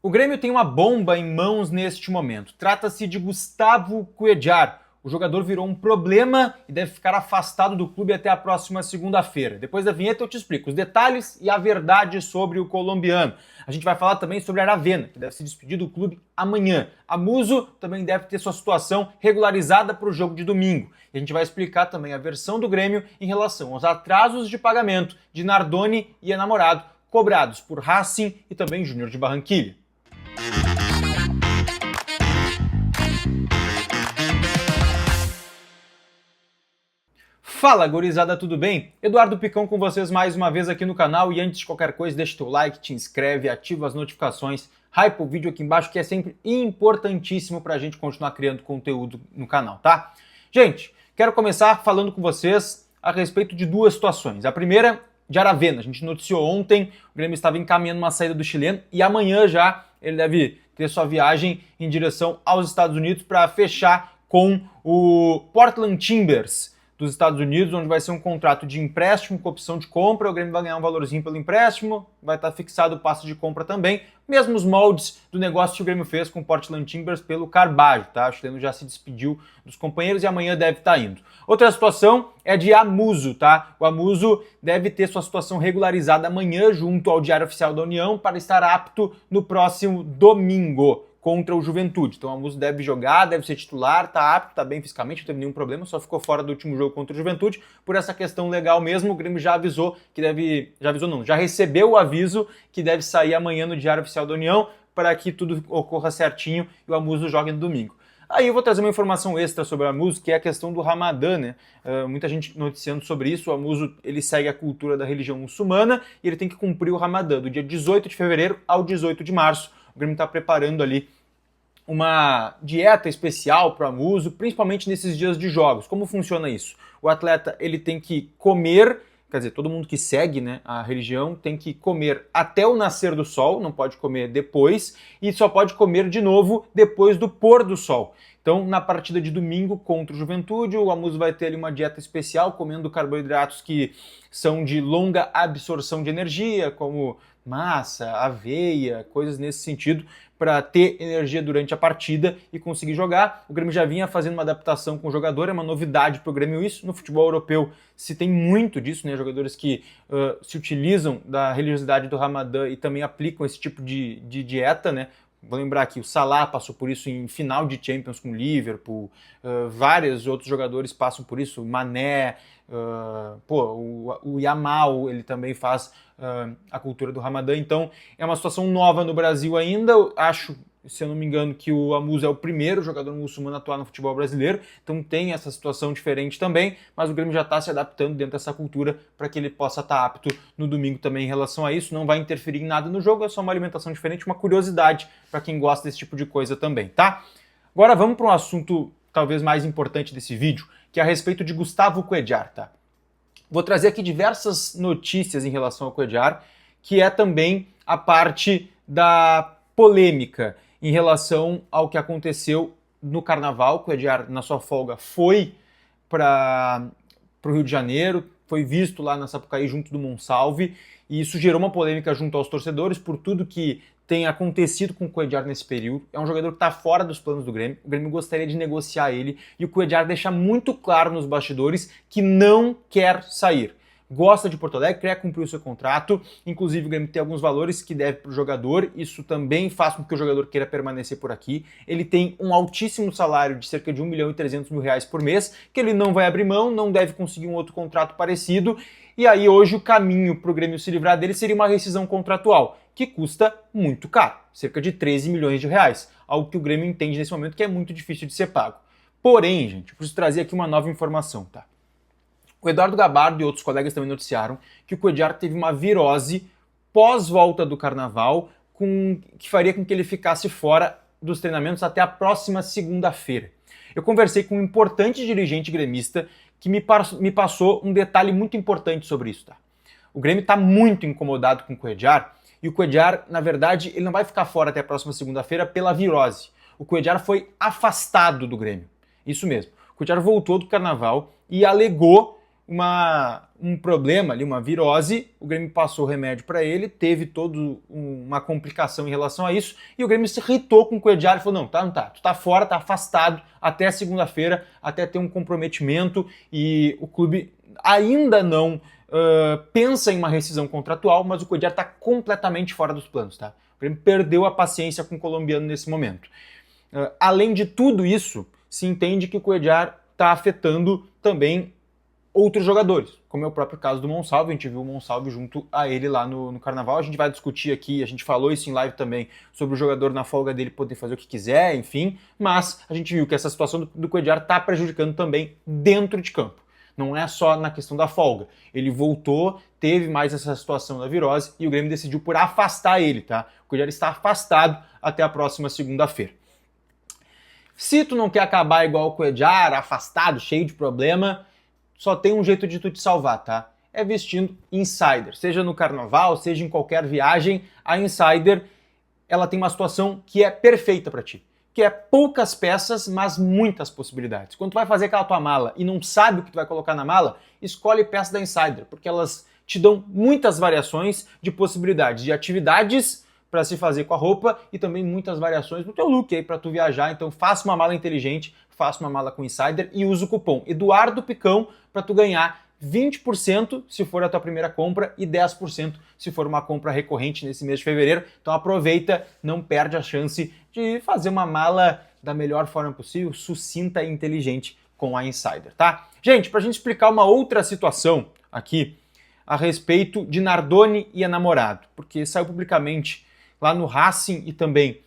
O Grêmio tem uma bomba em mãos neste momento. Trata-se de Gustavo Cuéllar. O jogador virou um problema e deve ficar afastado do clube até a próxima segunda-feira. Depois da vinheta eu te explico os detalhes e a verdade sobre o colombiano. A gente vai falar também sobre Aravena, que deve se despedir do clube amanhã. A Muso também deve ter sua situação regularizada para o jogo de domingo. E a gente vai explicar também a versão do Grêmio em relação aos atrasos de pagamento de Nardoni e Enamorado, cobrados por Racing e também Júnior de Barranquilla. Fala, gurizada, tudo bem? Eduardo Picão com vocês mais uma vez aqui no canal e antes de qualquer coisa deixa teu like, te inscreve, ativa as notificações, hypa o vídeo aqui embaixo que é sempre importantíssimo pra gente continuar criando conteúdo no canal, tá? Gente, quero começar falando com vocês a respeito de duas situações. A primeira, de Aravena. A gente noticiou ontem, o Grêmio estava encaminhando uma saída do chileno e amanhã já ele deve ter sua viagem em direção aos Estados Unidos para fechar com o Portland Timbers dos Estados Unidos, onde vai ser um contrato de empréstimo com opção de compra. O Grêmio vai ganhar um valorzinho pelo empréstimo, vai estar fixado o passe de compra também, mesmos moldes do negócio que o Grêmio fez com o Portland Timbers pelo Carbajo, tá? O chileno já se despediu dos companheiros e amanhã deve estar indo. Outra situação é de Amuso, tá? O Amuso deve ter sua situação regularizada amanhã junto ao Diário Oficial da União para estar apto no próximo domingo contra o Juventude. Então o Amuso deve jogar, deve ser titular, tá apto, tá bem fisicamente, não teve nenhum problema, só ficou fora do último jogo contra o Juventude. Por essa questão legal mesmo, o Grêmio já avisou que deve... já recebeu o aviso que deve sair amanhã no Diário Oficial da União para que tudo ocorra certinho e o Amuso jogue no domingo. Aí eu vou trazer uma informação extra sobre o Amuso, que é a questão do Ramadã, né? Muita gente noticiando sobre isso. O Amuso, ele segue a cultura da religião muçulmana e ele tem que cumprir o Ramadã do dia 18 de fevereiro ao 18 de março. O Grêmio está preparando ali uma dieta especial para o Amuso, principalmente nesses dias de jogos. Como funciona isso? O atleta ele tem que comer, quer dizer, todo mundo que segue, né, a religião tem que comer até o nascer do sol, não pode comer depois, e só pode comer de novo depois do pôr do sol. Então, na partida de domingo contra o Juventude, o Amuso vai ter ali uma dieta especial, comendo carboidratos que são de longa absorção de energia, como massa, aveia, coisas nesse sentido, para ter energia durante a partida e conseguir jogar. O Grêmio já vinha fazendo uma adaptação com o jogador, é uma novidade para o Grêmio isso. No futebol europeu se tem muito disso, né? Jogadores que se utilizam da religiosidade do Ramadã e também aplicam esse tipo de dieta, né? Vou lembrar que o Salah passou por isso em final de Champions com o Liverpool, vários outros jogadores passam por isso, o Mané, o Yamal, ele também faz a cultura do Ramadã, então é uma situação nova no Brasil ainda. Eu acho, se eu não me engano, que o Amuso é o primeiro jogador muçulmano a atuar no futebol brasileiro, então tem essa situação diferente também, mas o Grêmio já está se adaptando dentro dessa cultura para que ele possa estar apto no domingo também em relação a isso. Não vai interferir em nada no jogo, é só uma alimentação diferente, uma curiosidade para quem gosta desse tipo de coisa também, tá? Agora vamos para um assunto talvez mais importante desse vídeo, que é a respeito de Gustavo Cuéllar, tá? Vou trazer aqui diversas notícias em relação ao Cuéllar, que é também a parte da polêmica em relação ao que aconteceu no Carnaval. O Cuéllar, na sua folga, foi para o Rio de Janeiro, foi visto lá na Sapucaí junto do Monsalve, e isso gerou uma polêmica junto aos torcedores por tudo que tem acontecido com o Cuéllar nesse período. É um jogador que está fora dos planos do Grêmio. O Grêmio gostaria de negociar ele e o Cuéllar deixa muito claro nos bastidores que não quer sair. Gosta de Porto Alegre, quer cumprir o seu contrato, inclusive o Grêmio tem alguns valores que deve para o jogador, isso também faz com que o jogador queira permanecer por aqui. Ele tem um altíssimo salário de cerca de R$1.300.000 por mês, que ele não vai abrir mão, não deve conseguir um outro contrato parecido, e aí hoje o caminho para o Grêmio se livrar dele seria uma rescisão contratual, que custa muito caro, cerca de R$13 milhões, algo que o Grêmio entende nesse momento que é muito difícil de ser pago. Porém, gente, eu preciso trazer aqui uma nova informação, tá? O Eduardo Gabardo e outros colegas também noticiaram que o Cuéllar teve uma virose pós-volta do Carnaval, que faria com que ele ficasse fora dos treinamentos até a próxima segunda-feira. Eu conversei com um importante dirigente gremista que me passou um detalhe muito importante sobre isso, tá? O Grêmio está muito incomodado com o Cuéllar, e o Cuéllar, na verdade, ele não vai ficar fora até a próxima segunda-feira pela virose. O Cuéllar foi afastado do Grêmio. Isso mesmo. O Cuéllar voltou do Carnaval e alegou uma um problema ali, uma virose, o Grêmio passou o remédio para ele, teve toda uma complicação em relação a isso, e o Grêmio se irritou com o Cuéllar e falou, não tá, tu tá fora, tá afastado até segunda-feira, até ter um comprometimento, e o clube ainda não pensa em uma rescisão contratual, mas o Cuéllar tá completamente fora dos planos, tá? O Grêmio perdeu a paciência com o colombiano nesse momento. Além de tudo isso, se entende que o Cuéllar está afetando também outros jogadores, como é o próprio caso do Monsalve. A gente viu o Monsalve junto a ele lá no Carnaval. A gente vai discutir aqui, a gente falou isso em live também, sobre o jogador na folga dele poder fazer o que quiser, enfim, mas a gente viu que essa situação do Cuéllar está prejudicando também dentro de campo. Não é só na questão da folga. Ele voltou, teve mais essa situação da virose e o Grêmio decidiu por afastar ele, tá? O Cuéllar está afastado até a próxima segunda-feira. Se tu não quer acabar igual o Cuéllar, afastado, cheio de problema, só tem um jeito de tu te salvar, tá? É vestindo Insider. Seja no Carnaval, seja em qualquer viagem, a Insider, ela tem uma situação que é perfeita para ti. Que é poucas peças, mas muitas possibilidades. Quando tu vai fazer aquela tua mala e não sabe o que tu vai colocar na mala, escolhe peças da Insider, porque elas te dão muitas variações de possibilidades, de atividades para se fazer com a roupa e também muitas variações no teu look aí para tu viajar. Então faça uma mala inteligente, faça uma mala com Insider e usa o cupom Eduardo Picão para tu ganhar 20% se for a tua primeira compra e 10% se for uma compra recorrente nesse mês de fevereiro. Então aproveita, não perde a chance de fazer uma mala da melhor forma possível, sucinta e inteligente com a Insider, tá? Gente, pra gente explicar uma outra situação aqui a respeito de Nardoni e a namorado, porque saiu publicamente lá no Racing e também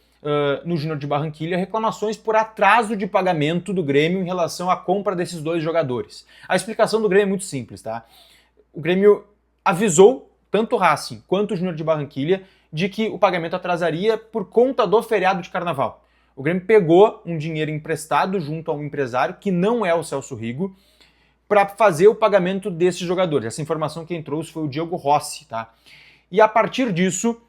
no Júnior de Barranquilla, reclamações por atraso de pagamento do Grêmio em relação à compra desses dois jogadores. A explicação do Grêmio é muito simples, tá? O Grêmio avisou tanto o Racing quanto o Júnior de Barranquilla de que o pagamento atrasaria por conta do feriado de Carnaval. O Grêmio pegou um dinheiro emprestado junto a um empresário, que não é o Celso Rigo, para fazer o pagamento desses jogadores. Essa informação quem trouxe foi o Diego Rossi, tá? E a partir disso,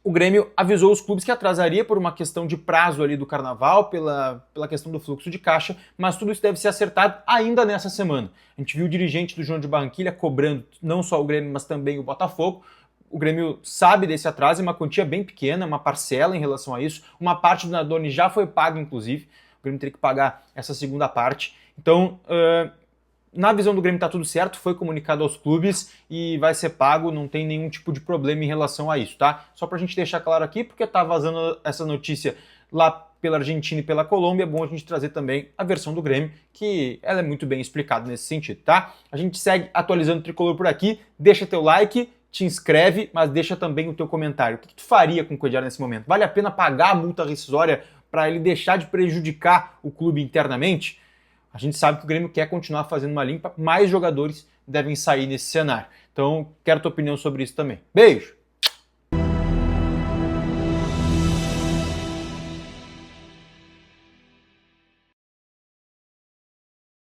o Grêmio avisou os clubes que atrasaria por uma questão de prazo ali do Carnaval, pela questão do fluxo de caixa, mas tudo isso deve ser acertado ainda nessa semana. A gente viu o dirigente do Júnior de Barranquilla cobrando não só o Grêmio, mas também o Botafogo. O Grêmio sabe desse atraso, é uma quantia bem pequena, uma parcela em relação a isso. Uma parte do Nardoni já foi paga, inclusive. O Grêmio teria que pagar essa segunda parte. Então, na visão do Grêmio tá tudo certo, foi comunicado aos clubes e vai ser pago, não tem nenhum tipo de problema em relação a isso, tá? Só pra gente deixar claro aqui, porque tá vazando essa notícia lá pela Argentina e pela Colômbia, é bom a gente trazer também a versão do Grêmio, que ela é muito bem explicada nesse sentido, tá? A gente segue atualizando o Tricolor por aqui, deixa teu like, te inscreve, mas deixa também o teu comentário. O que tu faria com o Cuéllar nesse momento? Vale a pena pagar a multa rescisória para ele deixar de prejudicar o clube internamente? A gente sabe que o Grêmio quer continuar fazendo uma limpa, mais jogadores devem sair nesse cenário. Então, quero tua opinião sobre isso também. Beijo!